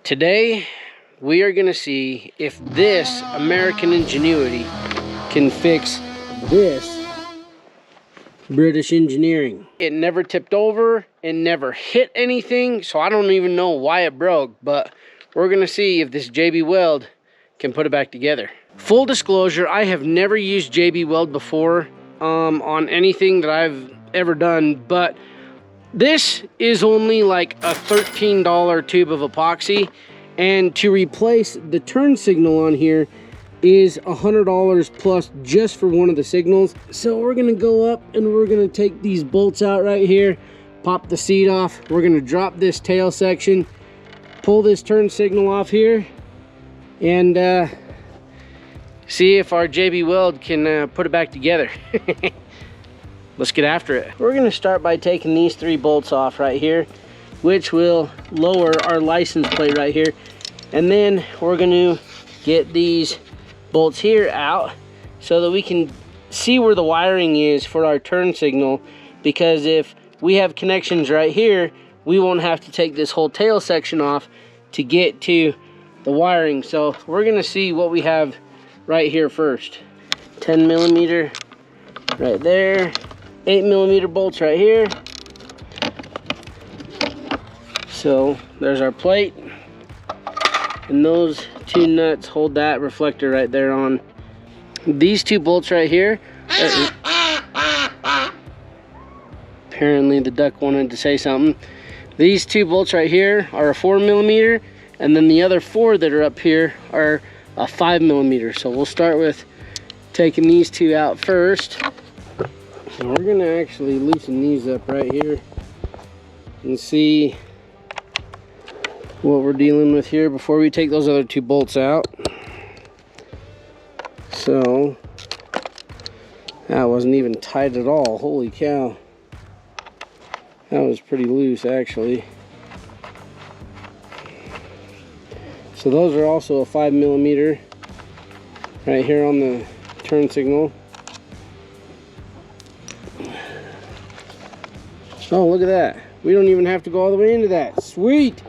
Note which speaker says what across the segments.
Speaker 1: Today, we are gonna see if this American ingenuity can fix this British engineering. It never tipped over, it never hit anything, so I don't even know why it broke, but we're gonna see if this JB Weld can put it back together. Full disclosure, I have never used JB Weld before on anything that I've ever done, but this is only like a $13 tube of epoxy, and to replace the turn signal on here is $100 plus just for one of the signals. So we're gonna go up and we're gonna take these bolts out right here, pop the seat off. We're gonna drop this tail section, pull this turn signal off here, and see if our JB Weld can put it back together. Let's get after it. We're gonna start by taking these 3 bolts off right here, which will lower our license plate right here. And then we're gonna get these bolts here out so that we can see where the wiring is for our turn signal, because if we have connections right here, we won't have to take this whole tail section off to get to the wiring. So we're gonna see what we have right here first. 10 millimeter right there, 8 millimeter bolts right here. So there's our plate, and those 2 nuts hold that reflector right there on. These 2 bolts right here, apparently the duck wanted to say something. These 2 bolts right here are a 4 millimeter, and then the other 4 that are up here are a 5 millimeter. So we'll start with taking these 2 out first. And we're gonna actually loosen these up right here and see what we're dealing with here before we take those other 2 bolts out. So that wasn't even tight at all. Holy cow, that was pretty loose actually. So those are also a 5 millimeter right here on the turn signal. Oh, look at that. We don't even have to go all the way into that. Sweet!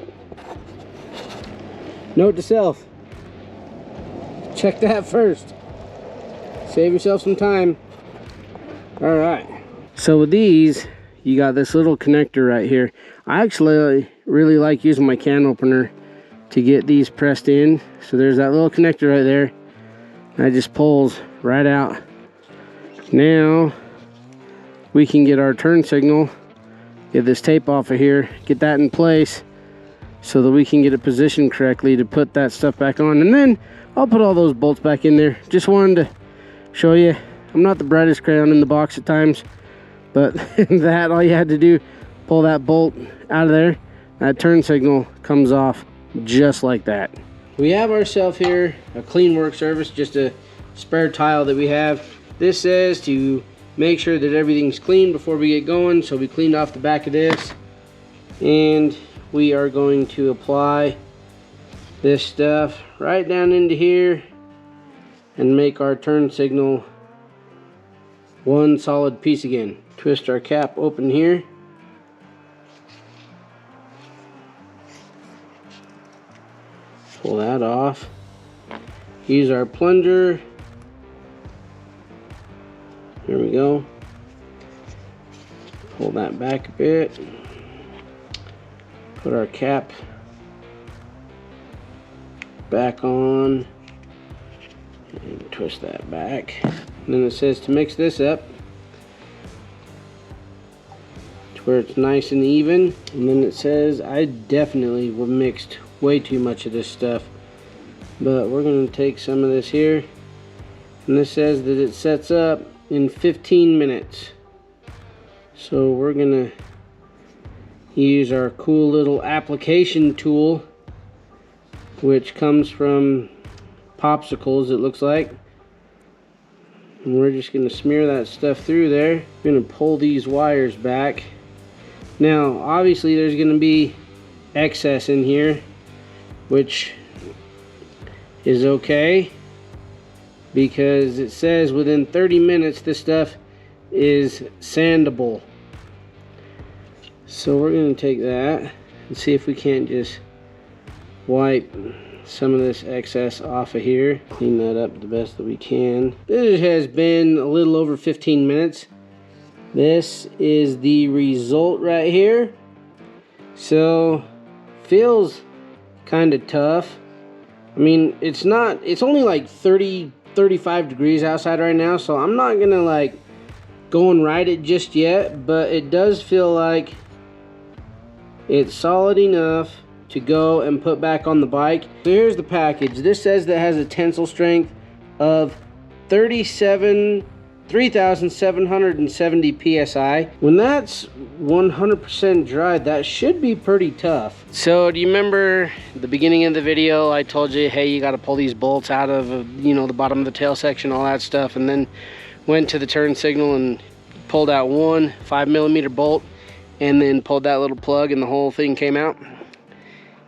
Speaker 1: Note to self, check that first. Save yourself some time. All right. So with these, you got this little connector right here. I actually really like using my can opener to get these pressed in. So there's that little connector right there. That just pulls right out. Now we can get our turn signal, get this tape off of here, get that in place so that we can get it positioned correctly to put that stuff back on. And then I'll put all those bolts back in there. Just wanted to show you, I'm not the brightest crayon in the box at times, but that, all you had to do, pull that bolt out of there, that turn signal comes off just like that. We have ourselves here a clean work surface, just a spare tile that we have. This says to make sure that everything's clean before we get going, so we cleaned off the back of this, and we are going to apply this stuff right down into here and make our turn signal one solid piece again. Twist our cap open here. Pull that off. Use our plunger. There we go. Pull that back a bit. Put our cap back on and twist that back. And then it says to mix this up to where it's nice and even. And then it says, I definitely will mixed way too much of this stuff, but we're going to take some of this here, and this says that it sets up in 15 minutes. So we're going to use our cool little application tool, which comes from popsicles, it looks like. And we're just going to smear that stuff through there. We're going to pull these wires back. Now obviously there's going to be excess in here, which is okay, because it says within 30 minutes this stuff is sandable. So we're going to take that and see if we can't just wipe some of this excess off of here. Clean that up the best that we can. This has been a little over 15 minutes. This is the result right here. So, feels kind of tough. I mean, it's only like 30, 35 degrees outside right now, so I'm not gonna like go and ride it just yet, but it does feel like it's solid enough to go and put back on the bike. So here's the package. This says that it has a tensile strength of 3,770 psi. When that's 100% dried, that should be pretty tough. So do you remember the beginning of the video I told you, hey, you got to pull these bolts out of the bottom of the tail section, all that stuff, and then went to the turn signal and pulled out one 5mm bolt and then pulled that little plug and the whole thing came out?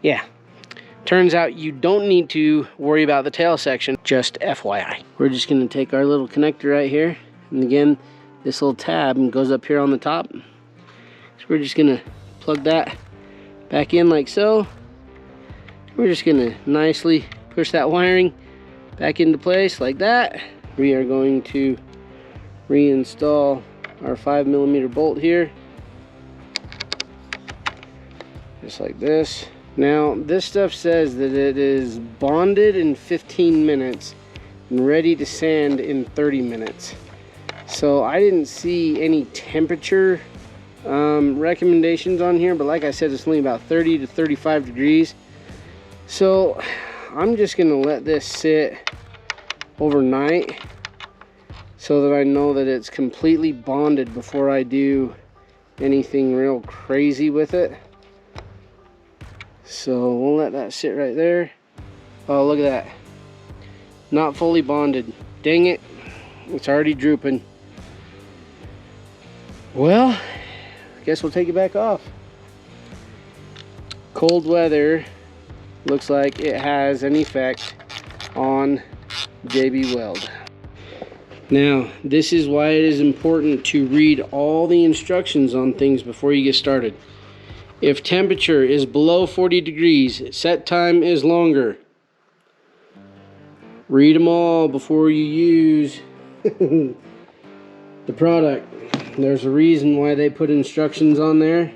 Speaker 1: Yeah, turns out you don't need to worry about the tail section, just FYI. We're just gonna take our little connector right here, and again, this little tab goes up here on the top. So we're just gonna plug that back in like so. We're just gonna nicely push that wiring back into place like that. We are going to reinstall our 5mm bolt here, just like this. Now, this stuff says that it is bonded in 15 minutes and ready to sand in 30 minutes. So I didn't see any temperature recommendations on here, but like I said, it's only about 30 to 35 degrees. So I'm just gonna let this sit overnight so that I know that it's completely bonded before I do anything real crazy with it. So we'll let that sit right there. Oh, look at that. Not fully bonded. Dang it. It's already drooping. Well, I guess we'll take it back off. Cold weather looks like it has an effect on JB Weld. Now, this is why it is important to read all the instructions on things before you get started. If temperature is below 40 degrees, set time is longer. Read them all before you use the product. There's a reason why they put instructions on there.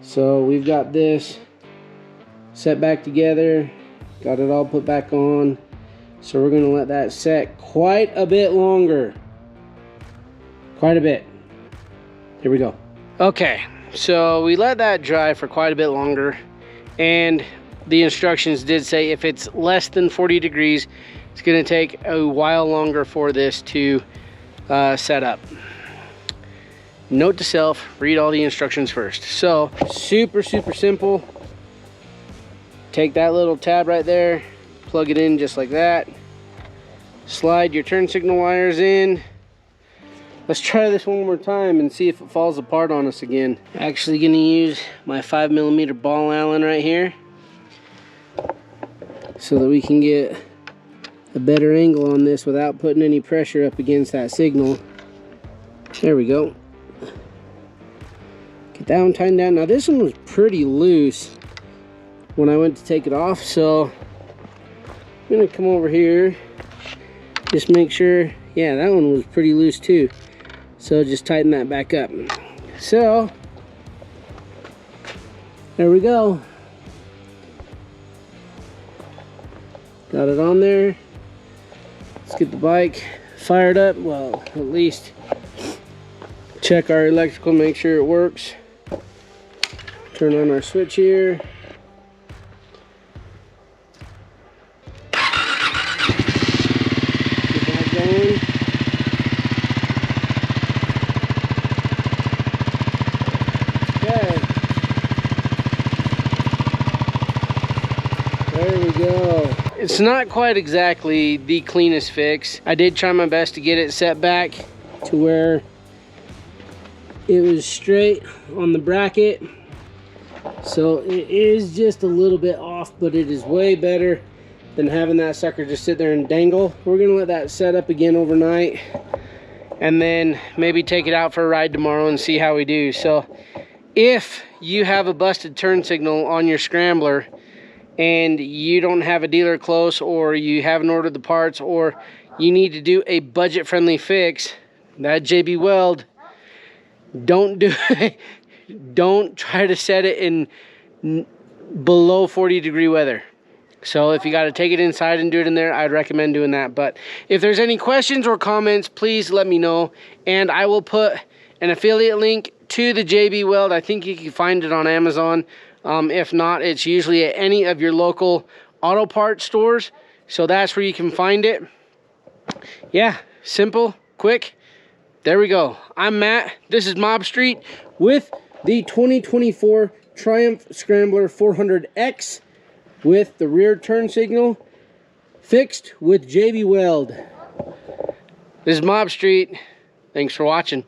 Speaker 1: So we've got this set back together, got it all put back on. So we're gonna let that set quite a bit longer. Quite a bit. Here we go. Okay. So we let that dry for quite a bit longer, and the instructions did say if it's less than 40 degrees, it's going to take a while longer for this to set up. Note to self, read all the instructions first. So super simple. Take that little tab right there, plug it in just like that, slide your turn signal wires in. Let's try this one more time and see if it falls apart on us again. Actually gonna use my 5mm ball Allen right here so that we can get a better angle on this without putting any pressure up against that signal. There we go. Get that one tightened down. Now this one was pretty loose when I went to take it off, so I'm gonna come over here, just make sure. Yeah, that one was pretty loose too. So just tighten that back up. So, there we go. Got it on there. Let's get the bike fired up. Well, at least check our electrical, make sure it works. Turn on our switch here. Get that going. There we go. It's not quite exactly the cleanest fix. I did try my best to get it set back to where it was straight on the bracket. So it is just a little bit off, but it is way better than having that sucker just sit there and dangle. We're gonna let that set up again overnight and then maybe take it out for a ride tomorrow and see how we do. So if you have a busted turn signal on your Scrambler and you don't have a dealer close, or you haven't ordered the parts, or you need to do a budget-friendly fix, that JB Weld, don't do it. Don't try to set it in below 40-degree weather. So if you got to take it inside and do it in there, I'd recommend doing that. But if there's any questions or comments, please let me know, and I will put an affiliate link to the JB Weld. I think you can find it on Amazon. If not, it's usually at any of your local auto parts stores. So that's where you can find it. Yeah, simple, quick. There we go. I'm Matt. This is Mob Street with the 2024 Triumph Scrambler 400x with the rear turn signal fixed with JB Weld. This is Mob Street. Thanks for watching.